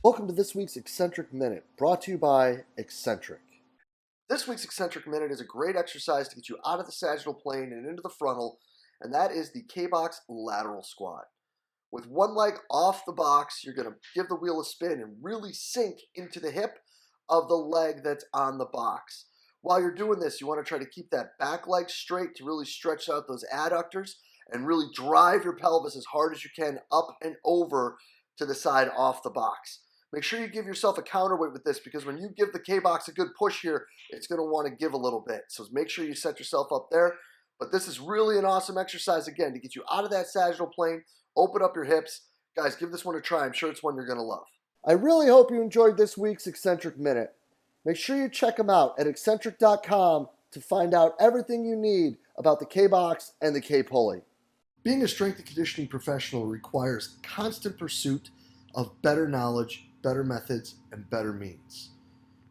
Welcome to this week's Eccentric Minute, brought to you by Eccentric. This week's Eccentric Minute is a great exercise to get you out of the sagittal plane and into the frontal, and that is the K-box lateral squat. With one leg off the box, you're going to give the wheel a spin and really sink into the hip of the leg that's on the box. While you're doing this, you want to try to keep that back leg straight to really stretch out those adductors and really drive your pelvis as hard as you can up and over to the side off the box. Make sure you give yourself a counterweight with this, because when you give the K-box a good push here, it's going to want to give a little bit. So make sure you set yourself up there. But this is really an awesome exercise, again, to get you out of that sagittal plane, open up your hips. Guys, give this one a try. I'm sure it's one you're going to love. I really hope you enjoyed this week's Eccentric Minute. Make sure you check them out at eccentric.com to find out everything you need about the K-box and the K-pulley. Being a strength and conditioning professional requires constant pursuit of better knowledge, better methods, and better means.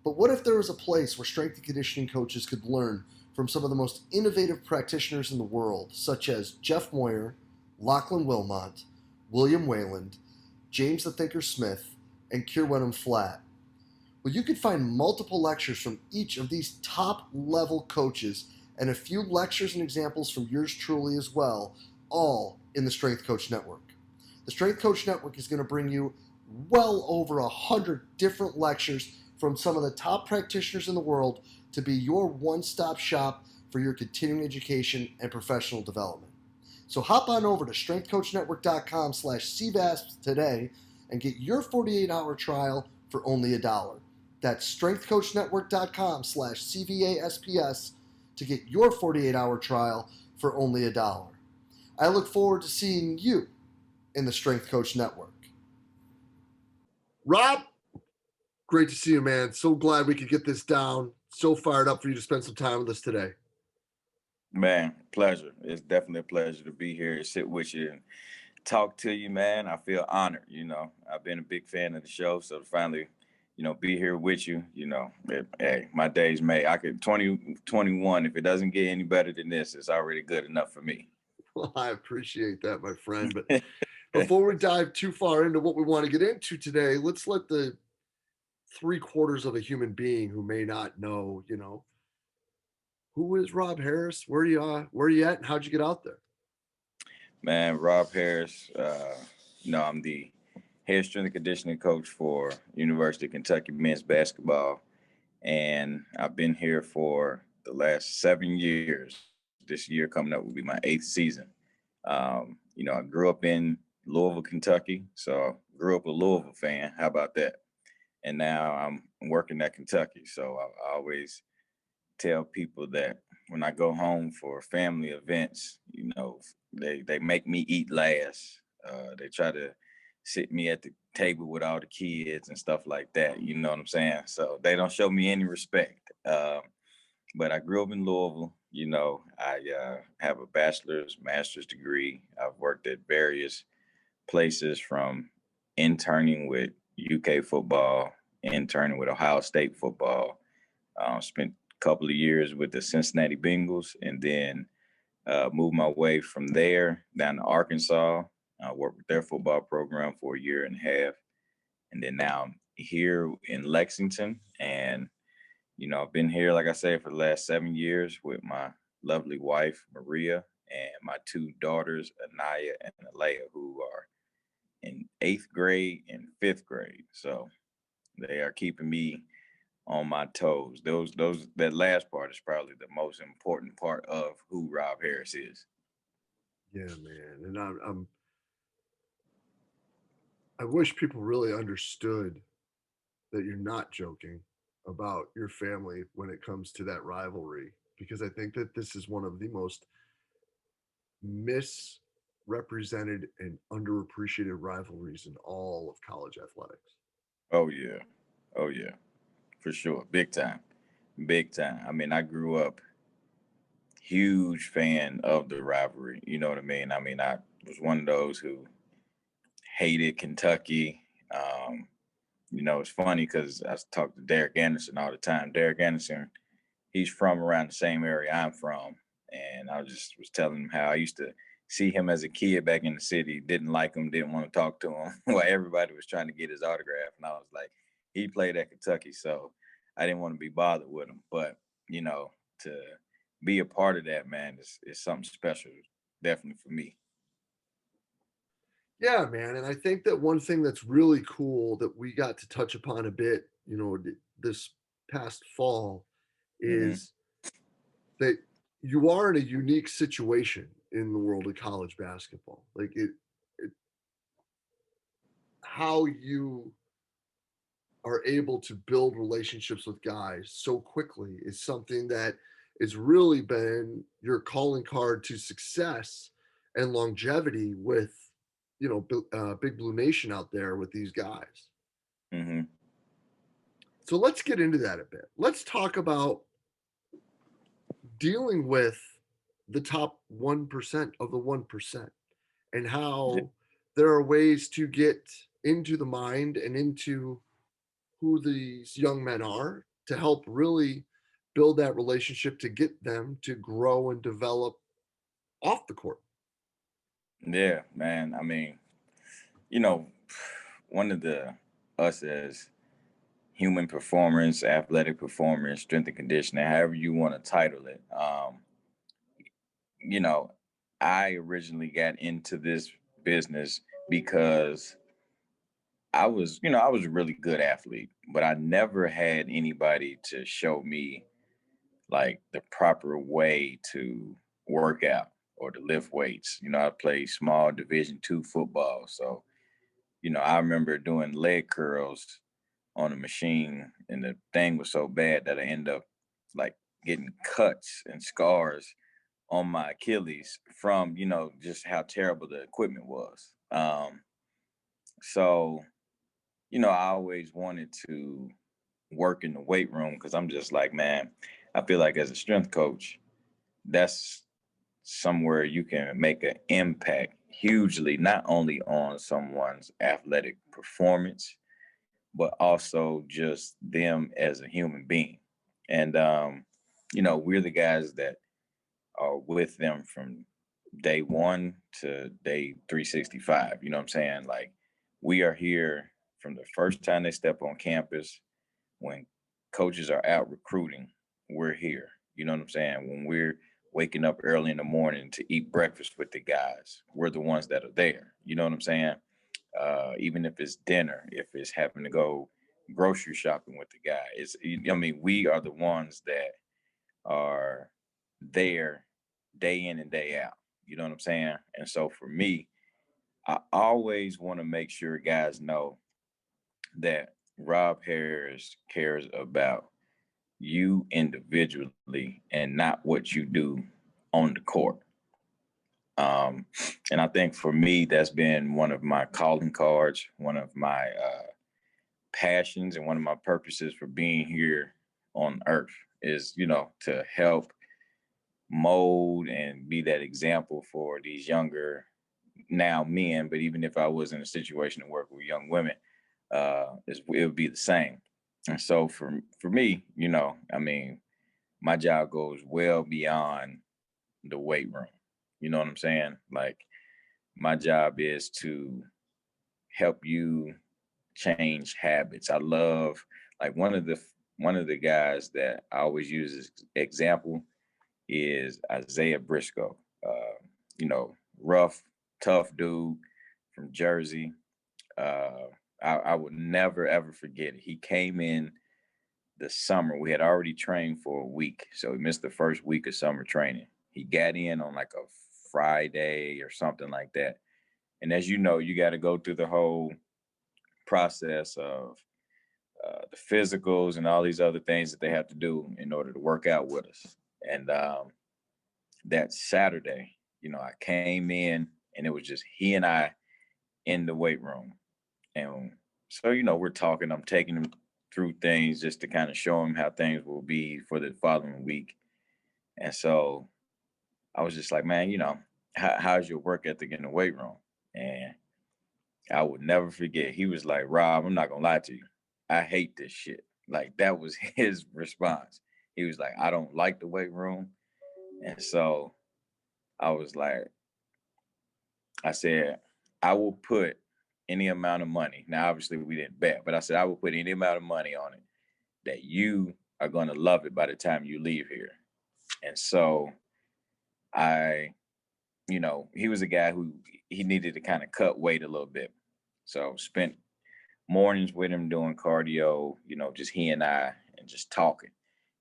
But what if there was a place where strength and conditioning coaches could learn from some of the most innovative practitioners in the world, such as Jeff Moyer, Lachlan Wilmot, William Wayland, James the Thinker Smith, and Kirwenham Flatt? Well, you could find multiple lectures from each of these top-level coaches and a few lectures and examples from yours truly as well, all in the Strength Coach Network. The Strength Coach Network is going to bring you well over 100 different lectures from some of the top practitioners in the world to be your one-stop shop for your continuing education and professional development. So hop on over to strengthcoachnetwork.com/CVASP today and get your 48-hour trial for only $1. That's strengthcoachnetwork.com/CVASPS to get your 48-hour trial for only $1. I look forward to seeing you in the Strength Coach Network. Rob, great to see you, man. So glad we could get this down. So fired up for you to spend some time with us today. Man, pleasure. It's definitely a pleasure to be here, sit with you and talk to you, man. I feel honored. I've been a big fan of the show, so to finally, be here with you, hey, my day's made. I could 2021. If it doesn't get any better than this, it's already good enough for me. Well, I appreciate that, my friend. But before we dive too far into what we want to get into today, let's let the 3/4 of a human being who may not know, who is Rob Harris? Where are you at? And how'd you get out there? Man, Rob Harris, I'm the head strength and conditioning coach for University of Kentucky men's basketball. And I've been here for the last 7 years. This year coming up will be my 8th season. I grew up in Louisville, Kentucky. So grew up a Louisville fan. How about that? And now I'm working at Kentucky. So I always tell people that when I go home for family events, they make me eat last. They try to sit me at the table with all the kids and stuff like that. You know what I'm saying? So they don't show me any respect. But I grew up in Louisville. I have a bachelor's, master's degree. I've worked at various places, from interning with UK football, interning with Ohio State football. Spent a couple of years with the Cincinnati Bengals, and then moved my way from there down to Arkansas. I worked with their football program for a year and a half. And then now I'm here in Lexington. And, I've been here, like I said, for the last 7 years with my lovely wife, Maria, and my 2 daughters, Anaya and Alea, who are in 8th grade and 5th grade. So they are keeping me on my toes. That last part is probably the most important part of who Rob Harris is. Yeah, man. And I wish people really understood that you're not joking about your family when it comes to that rivalry, because I think that this is one of the most misrepresented and underappreciated rivalries in all of college athletics. Oh yeah, for sure, big time. I mean, I grew up huge fan of the rivalry. You know what I mean? I was one of those who hated Kentucky. It's funny because I talk to Derek Anderson all the time. Derek Anderson, he's from around the same area I'm from. And I was telling him how I used to see him as a kid back in the city, didn't like him, didn't want to talk to him while everybody was trying to get his autograph. And I was like, he played at Kentucky, so I didn't want to be bothered with him. But, to be a part of that, man, is something special, definitely for me. Yeah, man. And I think that one thing that's really cool that we got to touch upon a bit, this past fall Hmm. is that you are in a unique situation in the world of college basketball. Like it how you are able to build relationships with guys so quickly is something that has really been your calling card to success and longevity with Big Blue Nation out there with these guys. Hmm. So let's get into that a bit. Let's talk about dealing with the top 1% of the 1% and how there are ways to get into the mind and into who these young men are to help really build that relationship to get them to grow and develop off the court. Yeah, man. I mean, you know, one of us as human performance, athletic performance, strength and conditioning, however you want to title it. You know, I originally got into this business because I was a really good athlete, but I never had anybody to show me like the proper way to work out or to lift weights. I played small Division II football. So, I remember doing leg curls on a machine and the thing was so bad that I ended up like getting cuts and scars on my Achilles from, just how terrible the equipment was. So, I always wanted to work in the weight room because I'm just like, man, I feel like as a strength coach, that's somewhere you can make an impact hugely, not only on someone's athletic performance, but also just them as a human being. And, we're the guys that are with them from day one to day 365. You know what I'm saying? Like, we are here from the first time they step on campus. When coaches are out recruiting, we're here. You know what I'm saying? When we're waking up early in the morning to eat breakfast with the guys, we're the ones that are there. You know what I'm saying? Even if it's dinner, if it's having to go grocery shopping with the guy, we are the ones that are there day in and day out. You know what I'm saying? And so for me, I always want to make sure guys know that Rob Harris cares about you individually and not what you do on the court. Um, and I think for me, that's been one of my calling cards, one of my passions, and one of my purposes for being here on earth is, to help mold and be that example for these younger now men. But even if I was in a situation to work with young women, it would be the same. And so for me, my job goes well beyond the weight room. You know what I'm saying? Like, my job is to help you change habits. I love, like, one of the guys that I always use as example is Isaiah Briscoe. Rough, tough dude from Jersey. Uh, I would never ever forget it. He came in the summer. We had already trained for a week, so we missed the first week of summer training. He got in on like a Friday or something like that. And as you know, you got to go through the whole process of the physicals and all these other things that they have to do in order to work out with us. And that Saturday, I came in and it was just he and I in the weight room. And so, we're talking, I'm taking him through things just to kind of show him how things will be for the following week. And so I was just like, man, how's your work ethic in the weight room? And I would never forget. He was like, Rob, I'm not gonna lie to you. I hate this shit. Like, that was his response. He was like, I don't like the weight room. And so I was like, I said, I will put any amount of money. Now, obviously, we didn't bet, but I said, I will put any amount of money on it that you are going to love it by the time you leave here. And so I, he was a guy who he needed to kind of cut weight a little bit. So spent mornings with him doing cardio, just he and I, and just talking,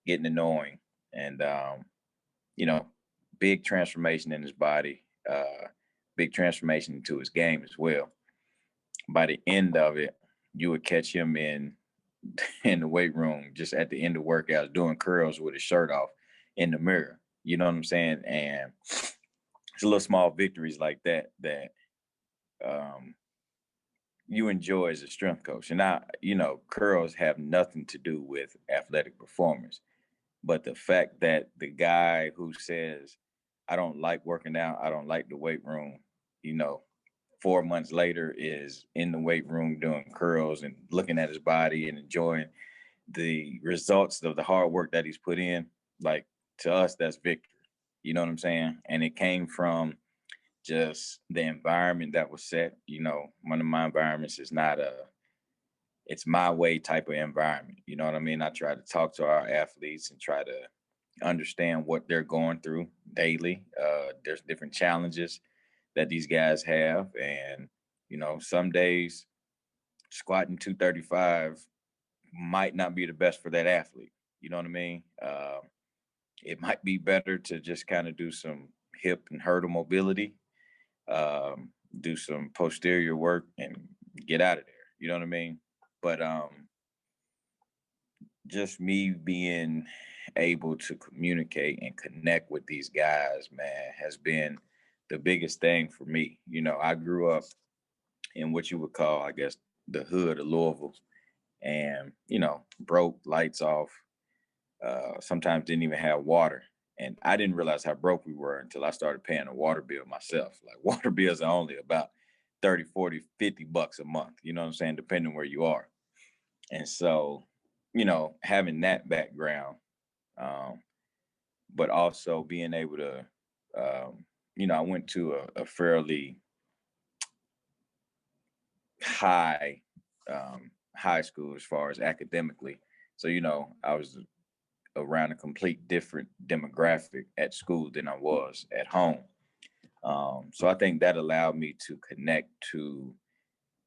getting to know him. And, you know, big transformation in his body, big transformation into his game as well. By the end of it, you would catch him in in the weight room just at the end of workouts doing curls with his shirt off in the mirror. You know what I'm saying? And it's little small victories like that um, you enjoy as a strength coach. And curls have nothing to do with athletic performance. But the fact that the guy who says, I don't like working out, I don't like the weight room, you know, 4 months later is in the weight room doing curls and looking at his body and enjoying the results of the hard work that he's put in. Like, to us, that's victory. You know what I'm saying? And it came from just the environment that was set. One of my environments is not it's my way type of environment. You know what I mean? I try to talk to our athletes and try to understand what they're going through daily. There's different challenges that these guys have. And, some days squatting 235 might not be the best for that athlete. You know what I mean? It might be better to just kind of do some hip and hurdle mobility, do some posterior work and get out of there. You know what I mean? But just me being able to communicate and connect with these guys, man, has been the biggest thing for me. I grew up in what you would call, I guess, the hood of Louisville, and broke, lights off, sometimes didn't even have water. And I didn't realize how broke we were until I started paying a water bill myself. Like, water bills are only about 30, 40, $50 a month, you know what I'm saying, depending where you are. And so, having that background, um, but also being able to, I went to a fairly high high school as far as academically. So, I was around a complete different demographic at school than I was at home. So I think that allowed me to connect to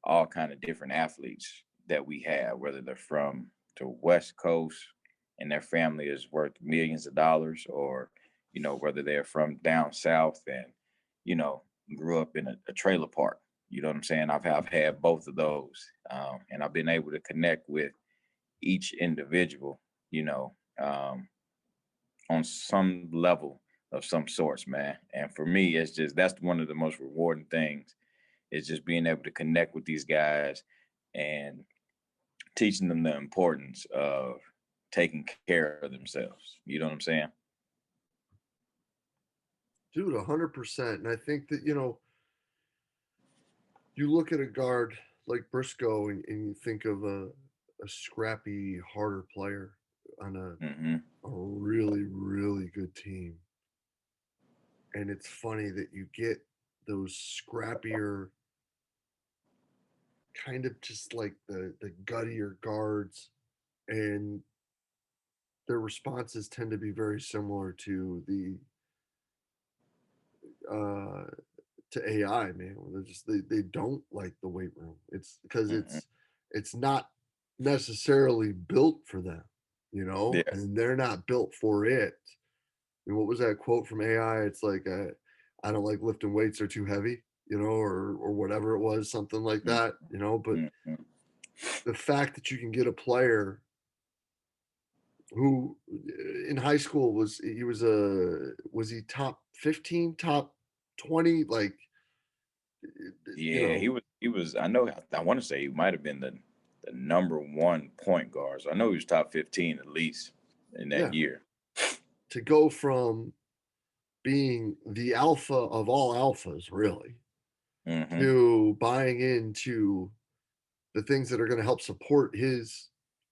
all kind of different athletes that we have, whether they're from the West Coast and their family is worth millions of dollars, or, whether they're from down south and, you know, grew up in a trailer park. You know what I'm saying? I've had both of those. And I've been able to connect with each individual, you know, um, on some level of some sorts, man. And for me, that's one of the most rewarding things, is just being able to connect with these guys and teaching them the importance of taking care of themselves. You know what I'm saying? Dude, 100%. And I think that, you look at a guard like Briscoe and you think of a scrappy, harder player on Hmm. a really, really good team. And it's funny that you get those scrappier, kind of just like the guttier guards, and their responses tend to be very similar to the uh to AI, man. They don't like the weight room. It's because Hmm. it's not necessarily built for them, Yeah. and they're not built for it. And what was that quote from AI? It's like, I don't like lifting weights; they're too heavy, or whatever it was, something like that, But Mm-hmm. the fact that you can get a player who in high school was he top 15, top 20, like, you Yeah, he know was. He was. I know. I want to say he might have been the number one point guard. So I know he was top 15 at least in that yeah, year. to go from being the alpha of all alphas, really, Hmm. to buying into the things that are going to help support his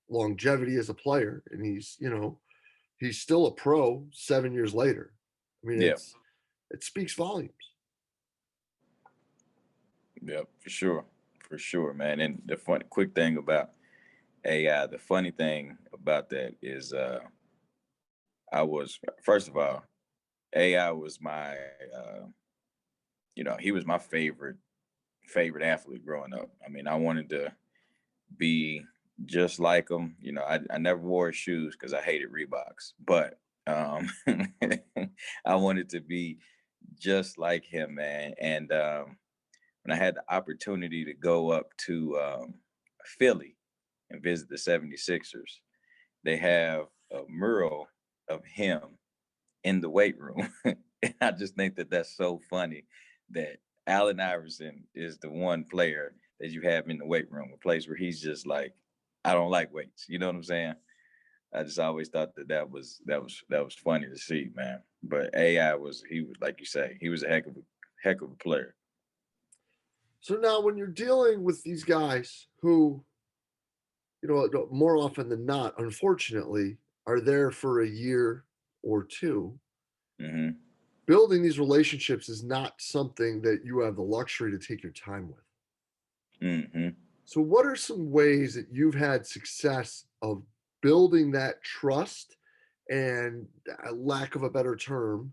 longevity as a player. And he's still a pro 7 years later. I mean, Yeah. it speaks volumes. Yep, for sure, man. And the quick thing about AI, the funny thing about that is, I was first of all, AI was my, uh, he was my favorite athlete growing up. I mean, I wanted to be just like him. I never wore his shoes because I hated Reeboks, but um, I wanted to be just like him, man. And when I had the opportunity to go up to Philly and visit the 76ers, they have a mural of him in the weight room. And I just think that that's so funny that Allen Iverson is the one player that you have in the weight room, a place where he's just like, I don't like weights. You know what I'm saying? I just always thought that was funny to see, man. But AI he was like you say, he was a heck of a player. So now, when you're dealing with these guys who, more often than not, unfortunately, are there for a year or two, Hmm. building these relationships is not something that you have the luxury to take your time with. Hmm. So, what are some ways that you've had success of building that trust and, lack of a better term,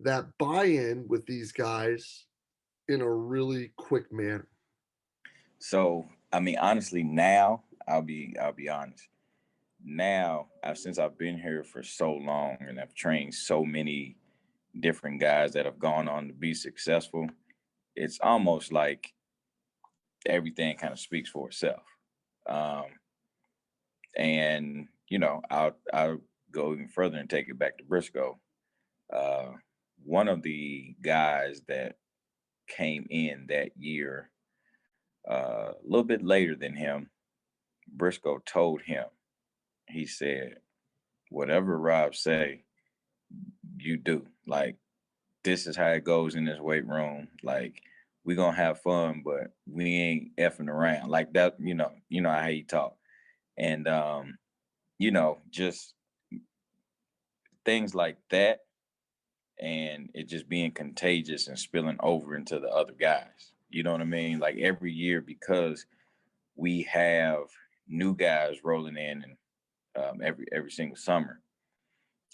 that buy in with these guys in a really quick manner? So I mean, honestly, now I'll be honest. Now, since I've been here for so long and I've trained so many different guys that have gone on to be successful, it's almost like everything kind of speaks for itself. Um, and I'll go even further and take it back to Briscoe. Uh, One of the guys that came in that year, a little bit later than him, Briscoe told him, he said, "Whatever Rob say, you do. Like, this is how it goes in this weight room. Like, we gonna have fun, but we ain't effing around like that. You know how he talk, and just things like that, and it just being contagious and spilling over into the other guys. You know what I mean? Like every year, because we have new guys rolling in, and every single summer,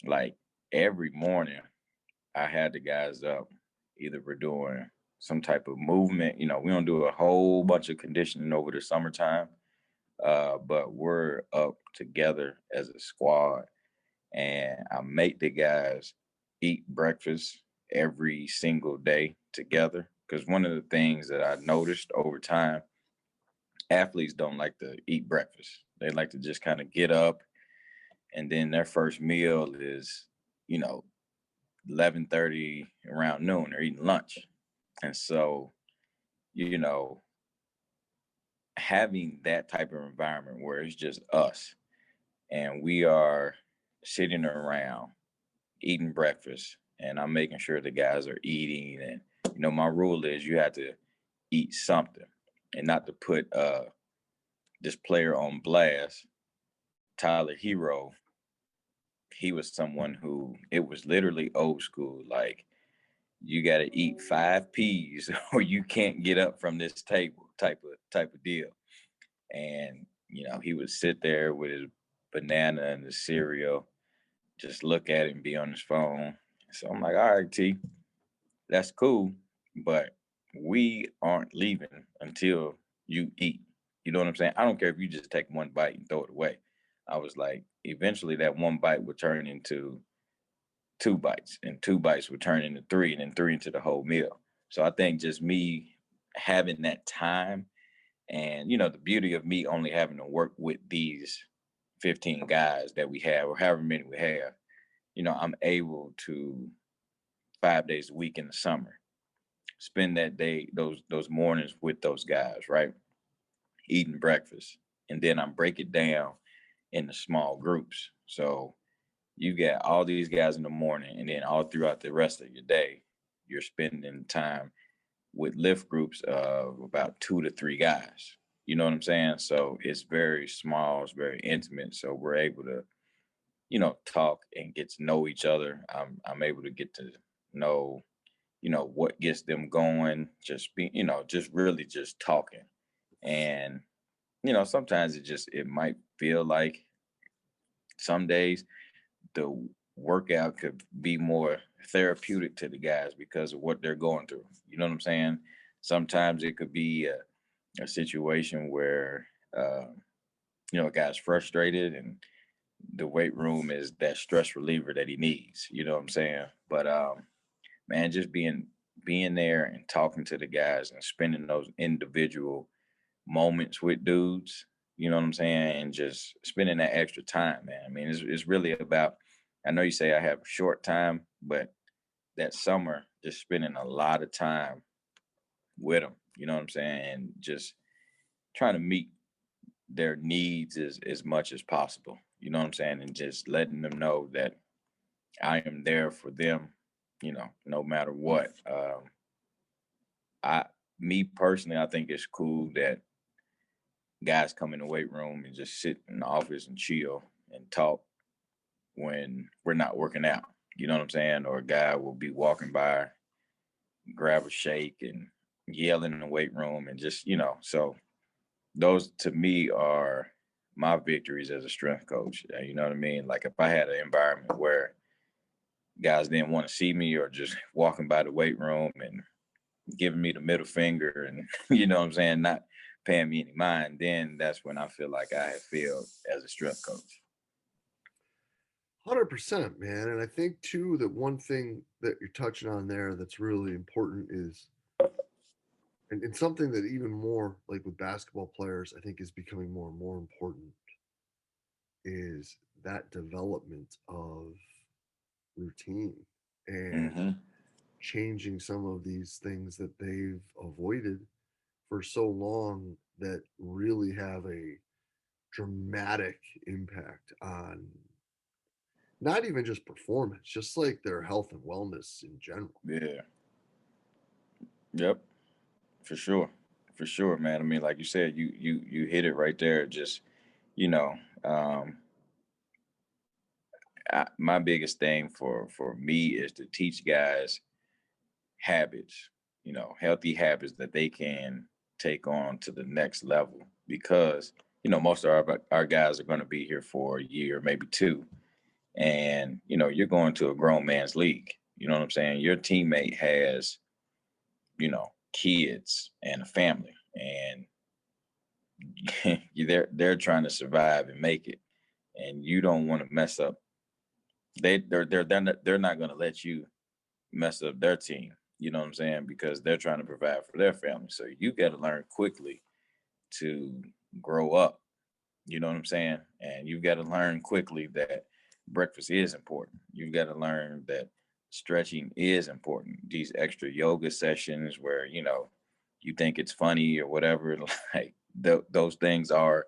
like every morning, I had the guys up. Either we're doing some type of movement. We don't do a whole bunch of conditioning over the summertime, but we're up together as a squad, and I make the guys eat breakfast every single day together. Because one of the things that I noticed over time, athletes don't like to eat breakfast. They like to just kind of get up, and then their first meal is, you know, 11:30 around noon. They're eating lunch. And so, you know, having that type of environment where it's just us and we are sitting around eating breakfast, and I'm making sure the guys are eating. And, my rule is you have to eat something, and not to put this player on blast, Tyler Hero. He was someone who, it was literally old school. Like, you got to eat 5 peas or you can't get up from this table type of deal. And he would sit there with his banana and the cereal, just look at it and be on his phone. So I'm like, all right, T, that's cool, but we aren't leaving until you eat. You know what I'm saying? I don't care if you just take one bite and throw it away. I was like, eventually that one bite would turn into 2 bites, and 2 bites would turn into three, and then three into the whole meal. So I think just me having that time, and the beauty of me only having to work with these 15 guys that we have, or however many we have, I'm able to 5 days a week in the summer spend that day, those mornings with those guys, right? Eating breakfast. And then I break it down into small groups. So you got all these guys in the morning, and then all throughout the rest of your day, you're spending time with lift groups of about 2 to 3 guys. You know what I'm saying? So it's very small, it's very intimate. So we're able to, talk and get to know each other. I'm able to get to know, what gets them going, just be, just really just talking. And, sometimes it might feel like some days the workout could be more therapeutic to the guys because of what they're going through. You know what I'm saying? Sometimes it could be a situation where, a guy's frustrated and the weight room is that stress reliever that he needs. You know what I'm saying? But man, just being there and talking to the guys and spending those individual moments with dudes, you know what I'm saying, and just spending that extra time, man. I mean, it's really about. I know you say I have short time, but that summer, just spending a lot of time with them. You know what I'm saying, and just trying to meet their needs as much as possible. You know what I'm saying, and just letting them know that I am there for them. No matter what. I, me personally, I think it's cool that guys come in the weight room and just sit in the office and chill and talk when we're not working out. You know what I'm saying? Or a guy will be walking by, grab a shake and yell in the weight room and just, so those to me are my victories as a strength coach. You know what I mean? Like if I had an environment where guys didn't want to see me or just walking by the weight room and giving me the middle finger and you know what I'm saying, not paying me any mind, then that's when I feel like I have failed as a strength coach. 100%, man. And I think too that one thing that you're touching on there that's really important is, and something that even more like with basketball players, I think is becoming more and more important is that development of routine and Mm-hmm. changing some of these things that they've avoided for so long that really have a dramatic impact on not even just performance, just like their health and wellness in general. Yeah. Yep. For sure. For sure, man. I mean, like you said, you hit it right there. Just, you know, um, my biggest thing for me is to teach guys habits, healthy habits that they can take on to the next level because, most of our guys are going to be here for a year, maybe two. And, you're going to a grown man's league. You know what I'm saying? Your teammate has, kids and a family and they're trying to survive and make it. And you don't want to mess up. They're not going to let you mess up their team. You know what I'm saying? Because they're trying to provide for their family. So you got to learn quickly to grow up. You know what I'm saying? And you've got to learn quickly that breakfast is important. You've got to learn that stretching is important. These extra yoga sessions where, you think it's funny or whatever, like those things are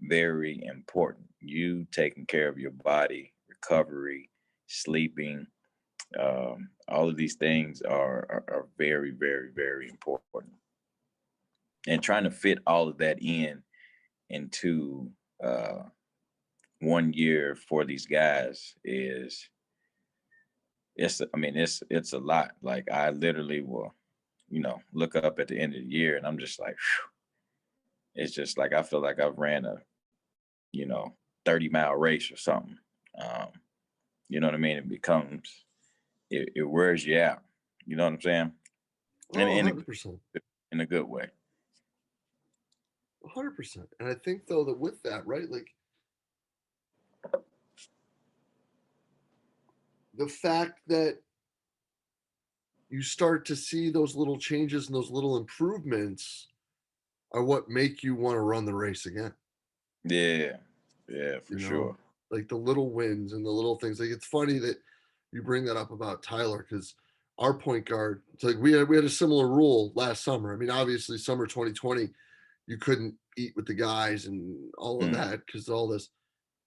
very important. You taking care of your body, recovery, sleeping, all of these things are very, very, very important. And trying to fit all of that into uh, 1 year for these guys is it's a lot. Like I literally will, look up at the end of the year and I'm just like, whew, it's just like I feel like I've ran a, you know, 30-mile race or something. Um, you know what I mean? It wears you out. You know what I'm saying? And Oh, 100%. in a good way. 100%. And I think though that with that, right, like the fact that you start to see those little changes and those little improvements are what make you want to run the race again. Yeah. Yeah, for You sure. know, like the little wins and the little things. Like it's funny that you bring that up about Tyler because our point guard, it's like we had a similar rule last summer. I mean, obviously, summer 2020, you couldn't eat with the guys and all of Mm, that because all this.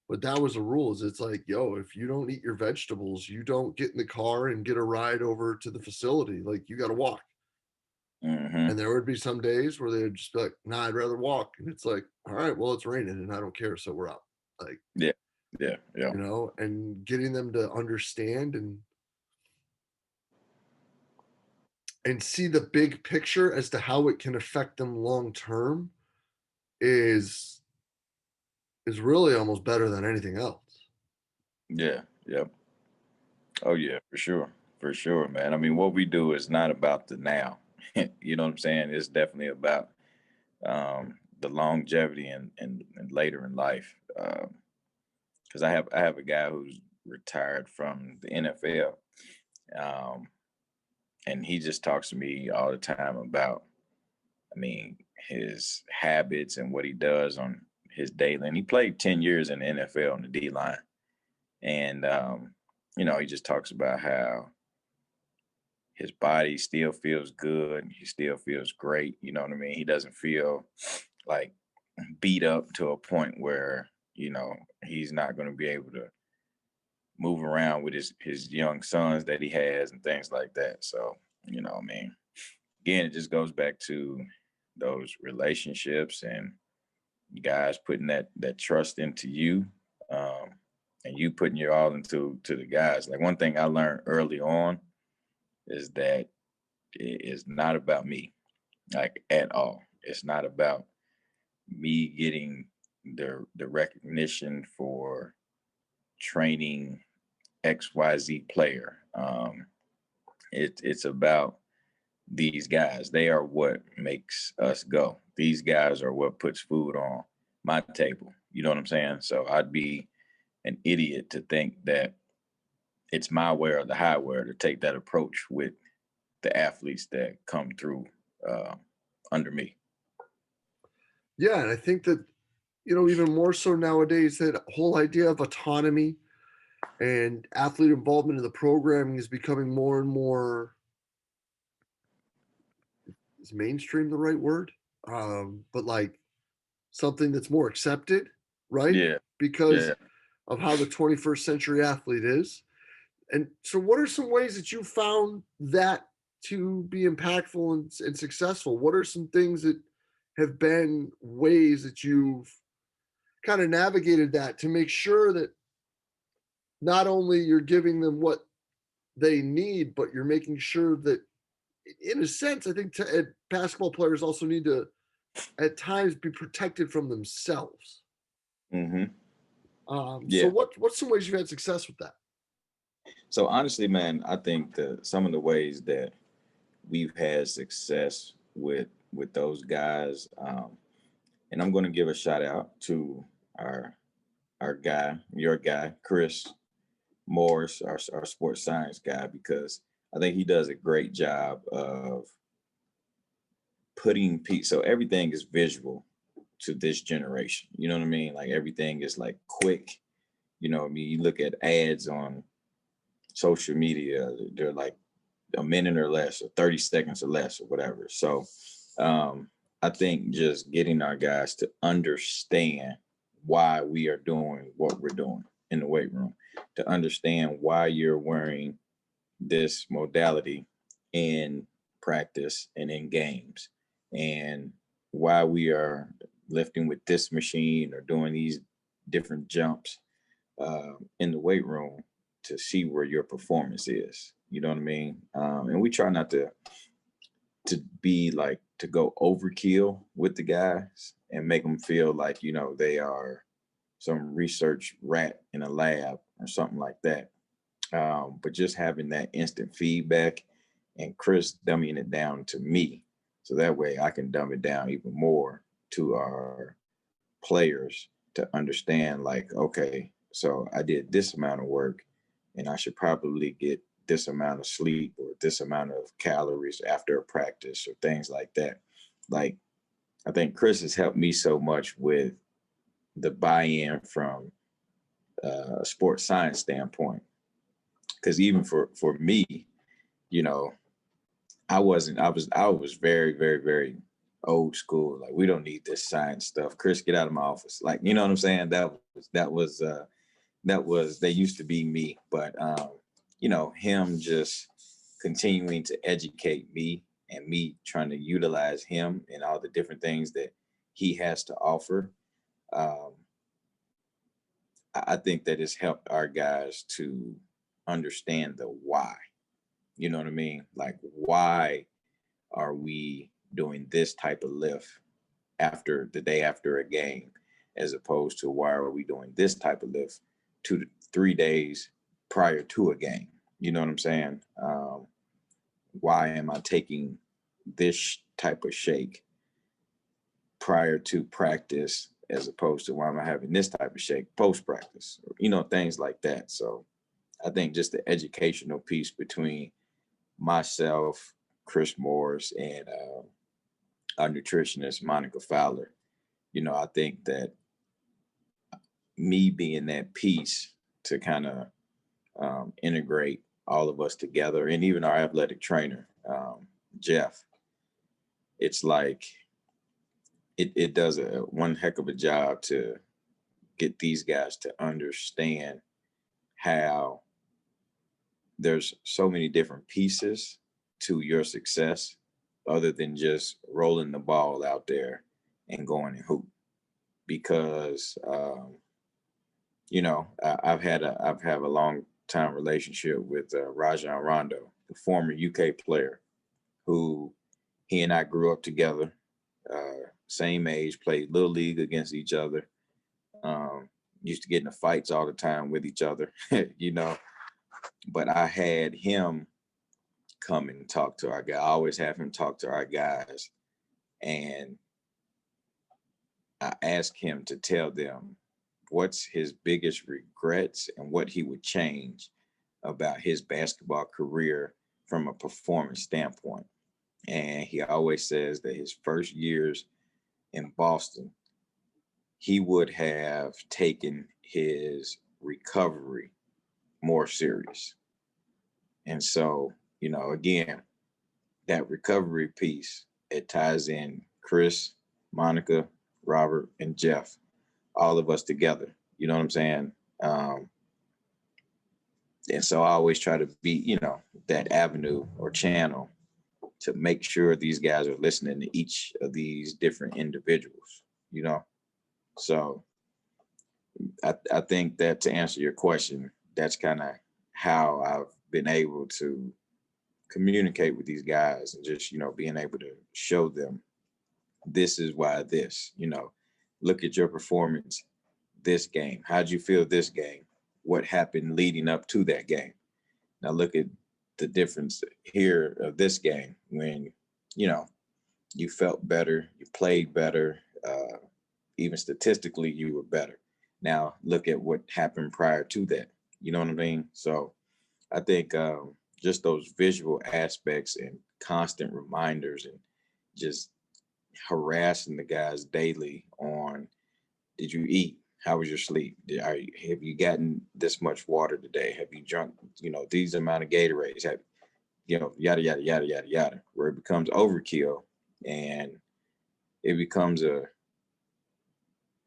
But that was a rule. Is it's like, yo, if you don't eat your vegetables, you don't get in the car and get a ride over to the facility. Like you got to walk. hmm And there would be some days where they'd just be like, nah, I'd rather walk. And it's like, all right, well, it's raining and I don't care. So we're out. Like, Yeah. Yeah. Yeah. and getting them to understand and and see the big picture as to how it can affect them long term is is really almost better than anything else. Yeah, yeah. Oh yeah, for sure, man. I mean, what we do is not about the now. You know what I'm saying? It's definitely about the longevity and later in life. Because I have a guy who's retired from the NFL, um, and he just talks to me all the time about, I mean, his habits and what he does on his daily. And he played 10 years in the NFL on the D line, and he just talks about how his body still feels good. He still feels great. You know what I mean? He doesn't feel like beat up to a point where, he's not going to be able to move around with his young sons that he has and things like that. So, I mean, again, it just goes back to those relationships and guys putting that trust into you, um, and you putting your all into the guys. Like one thing I learned early on is that it is not about me, like at all. It's not about me getting the recognition for training XYZ player. It's about these guys. They are what makes us go. These guys are what puts food on my table. You know what I'm saying? So I'd be an idiot to think that it's my way or the highway to take that approach with the athletes that come through uh, under me. Yeah, and I think that, even more so nowadays, that whole idea of autonomy and athlete involvement in the programming is becoming more and more, is mainstream the right word? But like something that's more accepted, right? Yeah, Because yeah. of how the 21st century athlete is. And so, what are some ways that you found that to be impactful and successful? What are some things that have been ways that you've kind of navigated that to make sure that not only you're giving them what they need, but you're making sure that, in a sense, I think basketball players also need to at times be protected from themselves. Hmm. So, Yeah. what's some ways you've had success with that? So honestly, man, I think that some of the ways that we've had success with those guys, and I'm going to give a shout out to our our guy, your guy, Chris Morris, our sports science guy, because I think he does a great job of putting so everything is visual to this generation. You know what I mean? Like everything is like quick. You know what I mean? You look at ads on social media, they're like a minute or less, or 30 seconds or less, or whatever. So I think just getting our guys to understand why we are doing what we're doing in the weight room, to understand why you're wearing this modality in practice and in games, and why we are lifting with this machine or doing these different jumps in the weight room to see where your performance is. You know what I mean? And we try not to be like to go overkill with the guys and make them feel like they are some research rat in a lab or something like that. But just having that instant feedback and Chris dumbing it down to me, so that way I can dumb it down even more to our players to understand, like, okay, so I did this amount of work and I should probably get this amount of sleep or this amount of calories after a practice or things like that. Like, I think Chris has helped me so much with the buy-in from a sports science standpoint. Because even for me, you know, I was very, very, very old school. Like, we don't need this science stuff. Chris, get out of my office. Like, you know what I'm saying? That was they used to be me. But him just continuing to educate me and me trying to utilize him and all the different things that he has to offer. Um, I think that it's helped our guys to understand the why. You know what I mean? Like, why are we doing this type of lift after the day after a game, as opposed to why are we doing this type of lift 2 to 3 days prior to a game? You know what I'm saying? Why am I taking this type of shake prior to practice as opposed to why am I having this type of shake post practice? You know, things like that. So I think just the educational piece between myself, Chris Morris, and our nutritionist, Monica Fowler, you know, I think that me being that piece to kind of integrate all of us together, and even our athletic trainer, Jeff, it's like it does one heck of a job to get these guys to understand how there's so many different pieces to your success other than just rolling the ball out there and going and hoop. Because you know, I've had a long time relationship with Rajon Rondo, the former UK player, who he and I grew up together, same age, played little league against each other, used to get into fights all the time with each other, you know. But I had him come and talk to our guy. I always have him talk to our guys, and I ask him to tell them what's his biggest regrets and what he would change about his basketball career from a performance standpoint. And he always says that his first years in Boston, he would have taken his recovery more serious. And so, you know, again, that recovery piece, it ties in Chris, Monica, Robert, and Jeff, all of us together. You know what I'm saying? And so I always try to be, you know, that avenue or channel to make sure these guys are listening to each of these different individuals, you know? So I think that to answer your question, that's kind of how I've been able to communicate with these guys and just, you know, being able to show them this is why this, you know, look at your performance this game. How'd you feel this game? What happened leading up to that game? Now look at the difference here of this game when, you know, you felt better, you played better, even statistically, you were better. Now look at what happened prior to that. You know what I mean? So I think just those visual aspects and constant reminders and just harassing the guys daily on, did you eat? How was your sleep? Have you gotten this much water today? Have you drunk, you know, these amount of Gatorades? Have, you know, yada, yada, yada, yada, yada, where it becomes overkill and it becomes a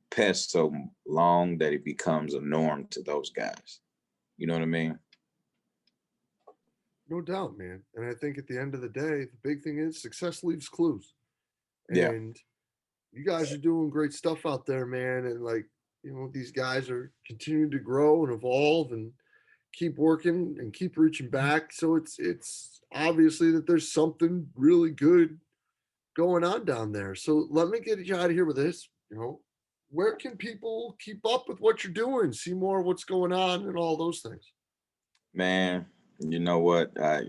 pest so long that it becomes a norm to those guys. You know what I mean? No doubt, man. And I think at the end of the day, the big thing is success leaves clues. Yeah. And you guys are doing great stuff out there, man. And like, these guys are continuing to grow and evolve and keep working and keep reaching back. So it's obviously that there's something really good going on down there. So let me get you out of here with this. Where can people keep up with what you're doing, see more of what's going on and all those things? Man, you know what? My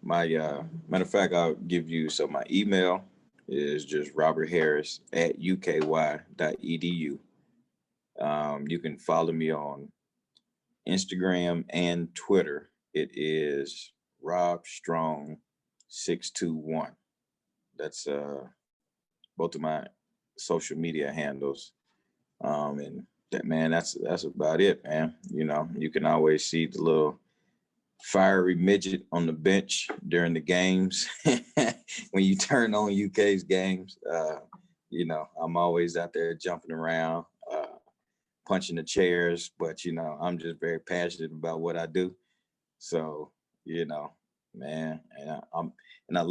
matter of fact, I'll give you, so my email is just robertharris@uky.edu. You can follow me on Instagram and Twitter. It is Rob Strong 621. That's both of my social media handles. And that, man, that's about it, man. You know, you can always see the little fiery midget on the bench during the games when you turn on UK's games. You know, I'm always out there jumping around, punching the chairs, but you know, I'm just very passionate about what I do. So, you know, man, and I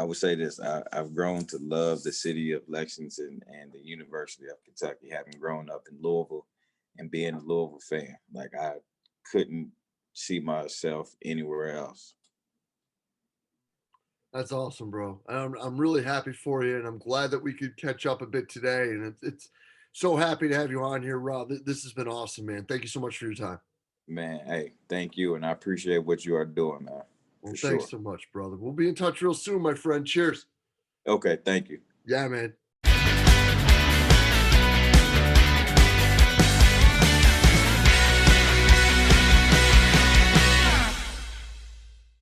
would say this, I've grown to love the city of Lexington and the University of Kentucky, having grown up in Louisville and being a Louisville fan. Like, I couldn't see myself anywhere else. That's awesome, bro. I'm really happy for you, and I'm glad that we could catch up a bit today. And it's so happy to have you on here, Rob. This has been awesome, man. Thank you so much for your time. Man, hey, thank you, and I appreciate what you are doing, man, Well, for thanks sure. so much, brother. We'll be in touch real soon, my friend. Cheers. Okay, thank you. Yeah, man.